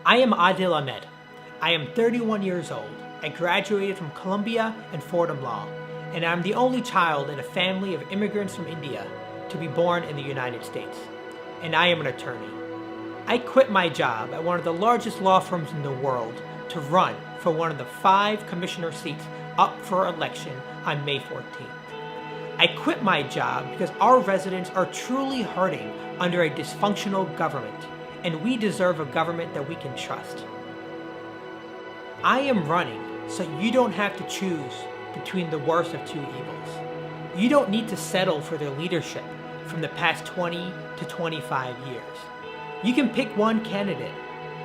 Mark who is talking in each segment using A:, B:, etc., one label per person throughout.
A: I am Adil Ahmed. I am 31 years old. I graduated from Columbia and Fordham Law, and I'm the only child in a family of immigrants from India to be born in the United States. And I am an attorney. I quit my job at one of the largest law firms in the world to run for one of the 5 commissioner seats up for election on May 14th. I quit my job because our residents are truly hurting under a dysfunctional government, and we deserve a government that we can trust. I am running so you don't have to choose between the worst of two evils. You don't need to settle for their leadership from the past 20 to 25 years. You can pick one candidate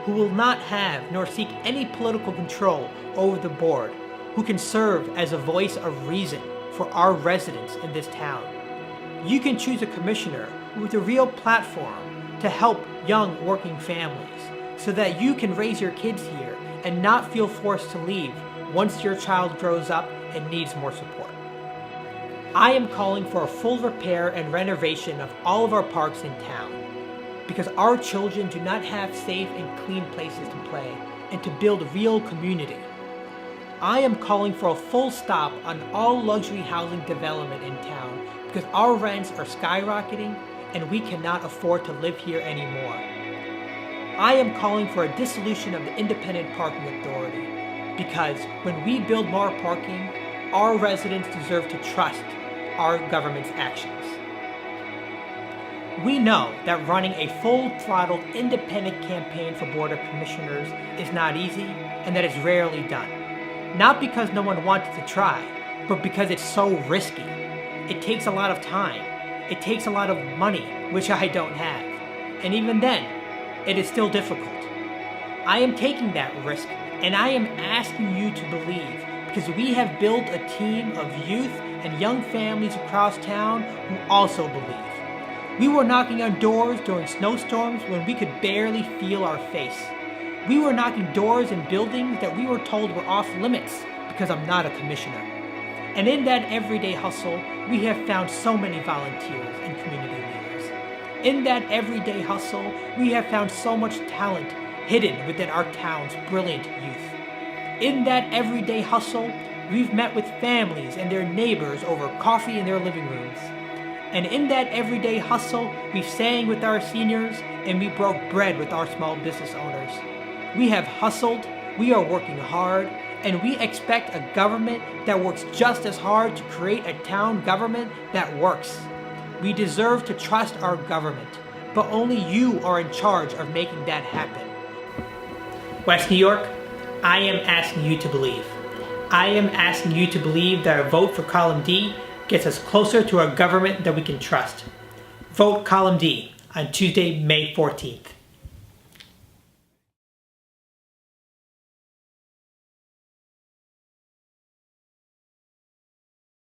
A: who will not have nor seek any political control over the board, who can serve as a voice of reason for our residents in this town. You can choose a commissioner with a real platform to help young working families so that you can raise your kids here and not feel forced to leave once your child grows up and needs more support. I am calling for a full repair and renovation of all of our parks in town because our children do not have safe and clean places to play and to build real community. I am calling for a full stop on all luxury housing development in town because our rents are skyrocketing and we cannot afford to live here anymore. I am calling for a dissolution of the Independent Parking Authority because when we build more parking, our residents deserve to trust our government's actions. We know that running a full-throttle independent campaign for Board of Commissioners is not easy and that it's rarely done. Not because no one wants to try, but because it's so risky. It takes a lot of time. It takes a lot of money, which I don't have. And even then, it is still difficult. I am taking that risk, and I am asking you to believe, because we have built a team of youth and young families across town who also believe. We were knocking on doors during snowstorms when we could barely feel our face. We were knocking doors in buildings that we were told were off limits because I'm not a commissioner. And in that everyday hustle, we have found so many volunteers and community leaders. In that everyday hustle, we have found so much talent hidden within our town's brilliant youth. In that everyday hustle, we've met with families and their neighbors over coffee in their living rooms. And in that everyday hustle, we sang with our seniors and we broke bread with our small business owners. We have hustled, we are working hard, and we expect a government that works just as hard to create a town government that works. We deserve to trust our government, but only you are in charge of making that happen. West New York, I am asking you to believe. I am asking you to believe that a vote for column D gets us closer to a government that we can trust. Vote column D on Tuesday, May 14th.